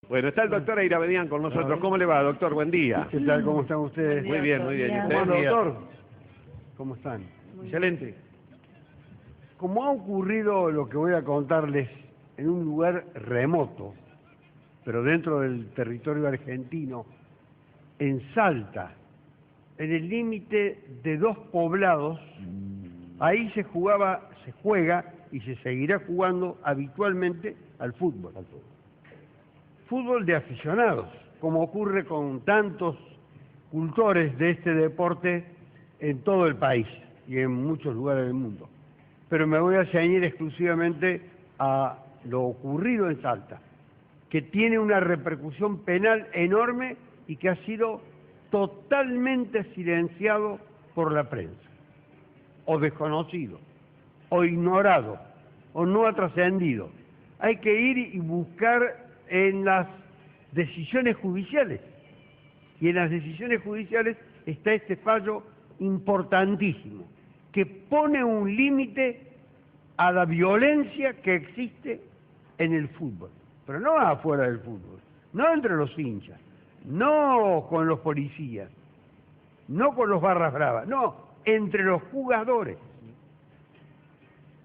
Bueno, está el doctor Airavedian con nosotros. ¿Cómo le va, doctor? Buen día. ¿Qué tal? ¿Cómo están ustedes? Muy bien, muy bien. ¿Y usted? Bueno, doctor, ¿cómo están? Excelente. Como ha ocurrido lo que voy a contarles en un lugar remoto, pero dentro del territorio argentino, en Salta, en el límite de dos poblados, ahí se juega y se seguirá jugando habitualmente al fútbol. Fútbol de aficionados, como ocurre con tantos cultores de este deporte en todo el país y en muchos lugares del mundo. Pero me voy a ceñir exclusivamente a lo ocurrido en Salta, que tiene una repercusión penal enorme y que ha sido totalmente silenciado por la prensa, o desconocido, o ignorado, o no ha trascendido. Hay que ir y buscar en las decisiones judiciales, y en las decisiones judiciales está este fallo importantísimo, que pone un límite a la violencia que existe en el fútbol, pero no afuera del fútbol, no entre los hinchas, no con los policías, no con los barras bravas, no, entre los jugadores.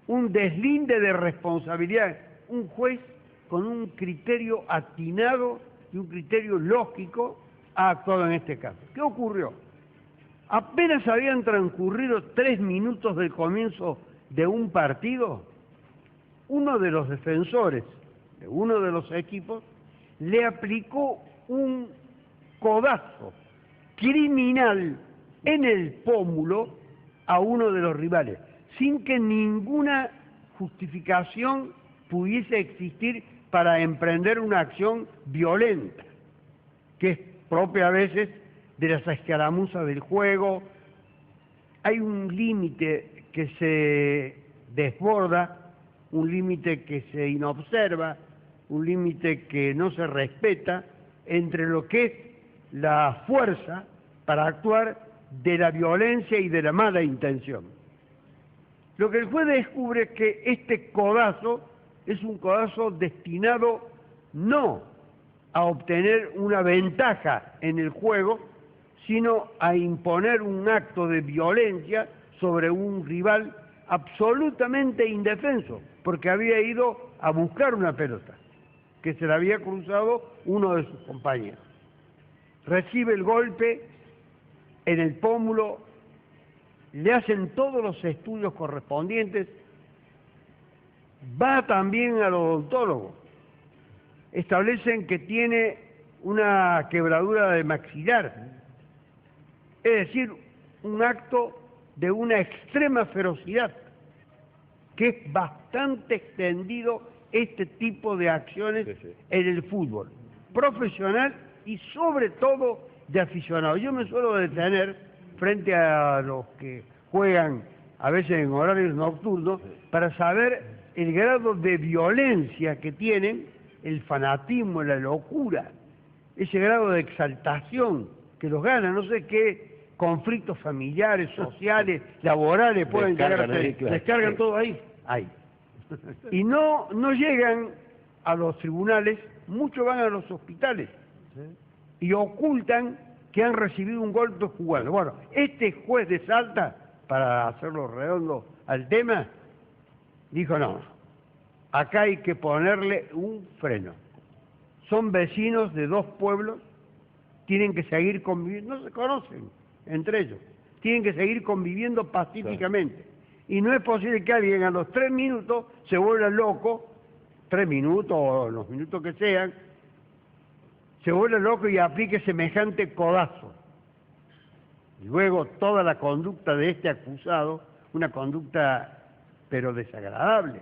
Un deslinde de responsabilidad, un juez con un criterio atinado y un criterio lógico ha actuado en este caso. ¿Qué ocurrió? Apenas habían transcurrido 3 minutos del comienzo de un partido, uno de los defensores de uno de los equipos le aplicó un codazo criminal en el pómulo a uno de los rivales, sin que ninguna justificación pudiese existir para emprender una acción violenta, que es propia a veces de las escaramuzas del juego. Hay un límite que se desborda, un límite que se inobserva, un límite que no se respeta entre lo que es la fuerza para actuar de la violencia y de la mala intención. Lo que el juez descubre es que este codazo es un codazo destinado no a obtener una ventaja en el juego, sino a imponer un acto de violencia sobre un rival absolutamente indefenso, porque había ido a buscar una pelota, que se la había cruzado uno de sus compañeros. Recibe el golpe en el pómulo, le hacen todos los estudios correspondientes, va también al odontólogo, establecen que tiene una quebradura de maxilar, es decir, un acto de una extrema ferocidad, que es bastante extendido este tipo de acciones en el fútbol, profesional y sobre todo de aficionados. Yo me suelo detener frente a los que juegan a veces en horarios nocturnos para saber el grado de violencia que tienen, el fanatismo, la locura, ese grado de exaltación que los gana, no sé qué conflictos familiares, sociales, laborales pueden llegar a tener. Descargan todo ahí. Y no llegan a los tribunales, muchos van a los hospitales y ocultan que han recibido un golpe jugando. Bueno, este juez de Salta, para hacerlo redondo al tema, dijo no, acá hay que ponerle un freno. Son vecinos de dos pueblos, tienen que seguir conviviendo, no se conocen entre ellos, tienen que seguir conviviendo pacíficamente. Y no es posible que alguien a los 3 minutos se vuelva loco, 3 minutos o los minutos que sean, se vuelva loco y aplique semejante codazo. Y luego toda la conducta de este acusado, una conducta pero desagradable.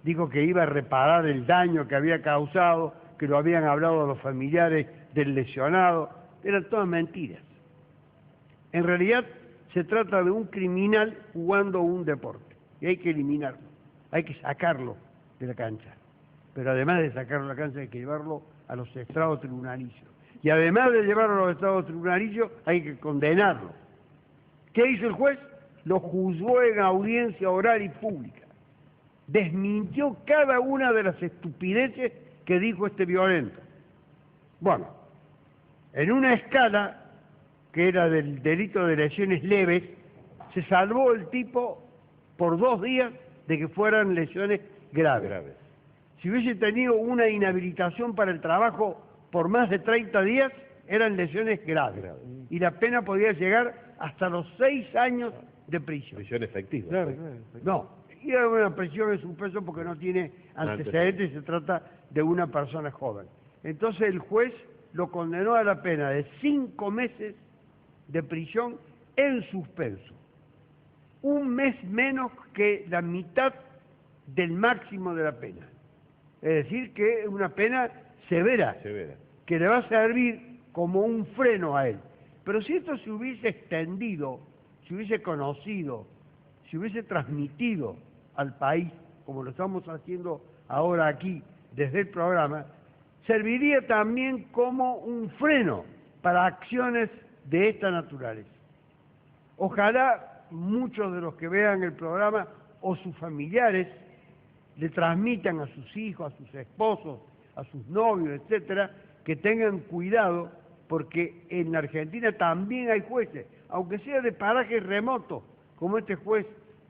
Dijo que iba a reparar el daño que había causado, que lo habían hablado los familiares del lesionado. Eran todas mentiras. En realidad se trata de un criminal jugando un deporte y hay que eliminarlo, hay que sacarlo de la cancha. Pero además de sacarlo de la cancha hay que llevarlo a los estrados tribunalicios. Y además de llevarlo a los estrados tribunalicios hay que condenarlo. ¿Qué hizo el juez? Lo juzgó en audiencia oral y pública. Desmintió cada una de las estupideces que dijo este violento. Bueno, en una escala que era del delito de lesiones leves, se salvó el tipo por 2 días de que fueran lesiones graves. Si hubiese tenido una inhabilitación para el trabajo por más de 30 días, eran lesiones graves. Y la pena podía llegar hasta los 6 años de prisión. Prisión efectiva. Claro. No, y era una prisión en suspenso porque no tiene antecedentes y se trata de una persona joven. Entonces el juez lo condenó a la pena de 5 meses de prisión en suspenso. 1 mes menos que la mitad del máximo de la pena. Es decir, que es una pena severa, que le va a servir como un freno a él. Pero si esto se hubiese extendido, se hubiese conocido, se hubiese transmitido al país, como lo estamos haciendo ahora aquí desde el programa, serviría también como un freno para acciones de esta naturaleza. Ojalá muchos de los que vean el programa o sus familiares le transmitan a sus hijos, a sus esposos, a sus novios, etcétera, que tengan cuidado, porque en la Argentina también hay jueces, aunque sea de parajes remotos, como este juez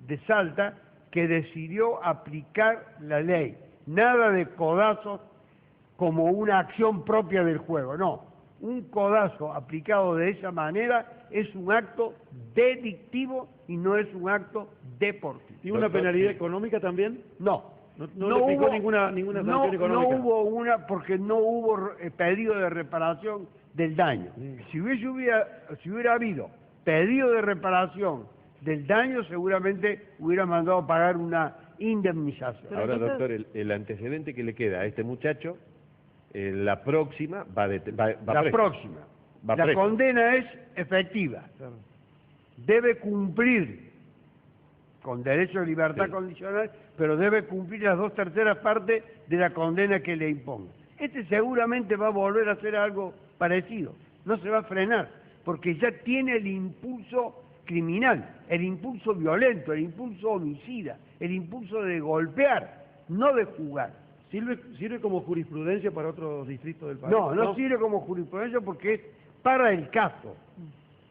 de Salta, que decidió aplicar la ley. Nada de codazos como una acción propia del juego, no. Un codazo aplicado de esa manera es un acto delictivo y no es un acto deportivo. ¿Y una penalidad económica también? No. No le aplicó ninguna sanción económica. No hubo una, porque no hubo pedido de reparación del daño. Si hubiera habido pedido de reparación del daño, seguramente hubiera mandado a pagar una indemnización. Ahora, doctor, el antecedente que le queda a este muchacho, la próxima va preso. La condena es efectiva. Claro. Debe cumplir con derecho a libertad condicional, pero debe cumplir las 2/3 partes de la condena que le imponga. Este seguramente va a volver a hacer algo parecido, no se va a frenar, porque ya tiene el impulso criminal, el impulso violento, el impulso homicida, el impulso de golpear, no de jugar. ¿Sirve como jurisprudencia para otros distritos del país? No sirve como jurisprudencia porque es para el caso.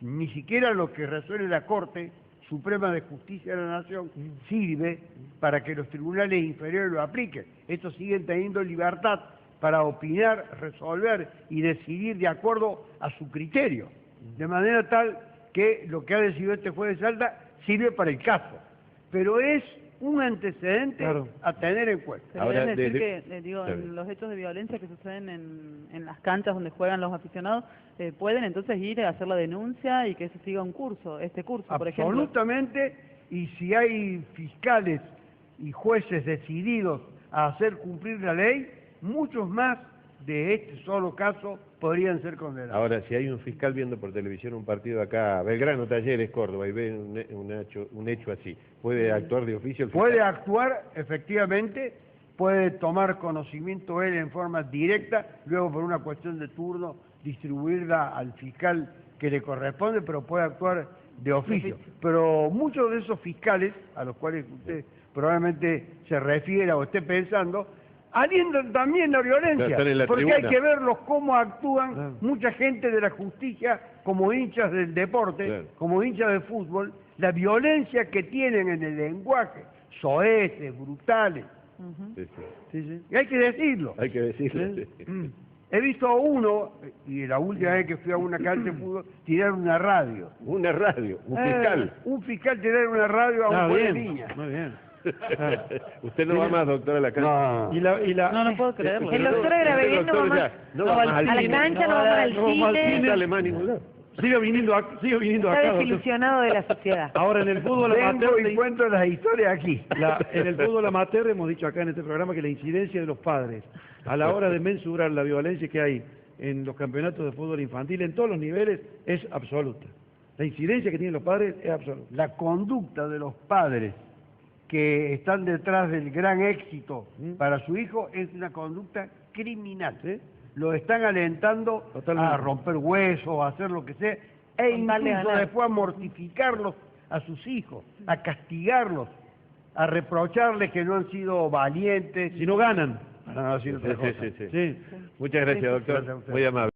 Ni siquiera lo que resuelve la Corte Suprema de Justicia de la Nación sirve para que los tribunales inferiores lo apliquen. Estos siguen teniendo libertad para opinar, resolver y decidir de acuerdo a su criterio. De manera tal que lo que ha decidido este juez de Salta sirve para el caso. Pero es un antecedente a tener en cuenta. Pero ahora, es decir que, en los hechos de violencia que suceden en las canchas donde juegan los aficionados, pueden entonces ir a hacer la denuncia y que se siga un curso, por ejemplo. Absolutamente, y si hay fiscales y jueces decididos a hacer cumplir la ley, muchos más de este solo caso podrían ser condenados. Ahora, si hay un fiscal viendo por televisión un partido acá, Belgrano, Talleres, Córdoba, y ve un hecho así, ¿puede actuar de oficio el fiscal? Puede actuar, efectivamente, puede tomar conocimiento él en forma directa, luego por una cuestión de turno distribuirla al fiscal que le corresponde, pero puede actuar de oficio. Pero muchos de esos fiscales, a los cuales usted probablemente se refiera o esté pensando, alientan también la violencia, porque hay que verlos cómo actúan mucha gente de la justicia como hinchas del deporte, como hinchas del fútbol, la violencia que tienen en el lenguaje, soeces, brutales. Y hay que decirlo. Hay que decirlo. He visto a uno, y la última vez que fui a una cancha de fútbol, tirar una radio. Una radio, un fiscal. Un fiscal tirar una radio a un buen niña. Muy bien. Usted no va más, doctor, a la cancha. No. No puedo creerlo. El doctor Graveguén no va más a la cancha, no va más al cine. No sale más a ningún lado. Sigue viniendo acá. Está desilusionado de la sociedad. Ahora, en el fútbol amateur... y cuento las historias aquí. En el fútbol amateur hemos dicho acá en este programa que la incidencia de los padres a la hora de mensurar la violencia que hay en los campeonatos de fútbol infantil en todos los niveles es absoluta. La incidencia que tienen los padres es absoluta. La conducta de los padres que están detrás del gran éxito para su hijo es una conducta criminal. Lo están alentando a romper huesos, a hacer lo que sea, e incluso después a mortificarlos a sus hijos, a castigarlos, a reprocharles que no han sido valientes. Si no ganan. para no decir otra cosa. Sí. Sí. Muchas gracias, doctor. Gracias a usted. Muy amable.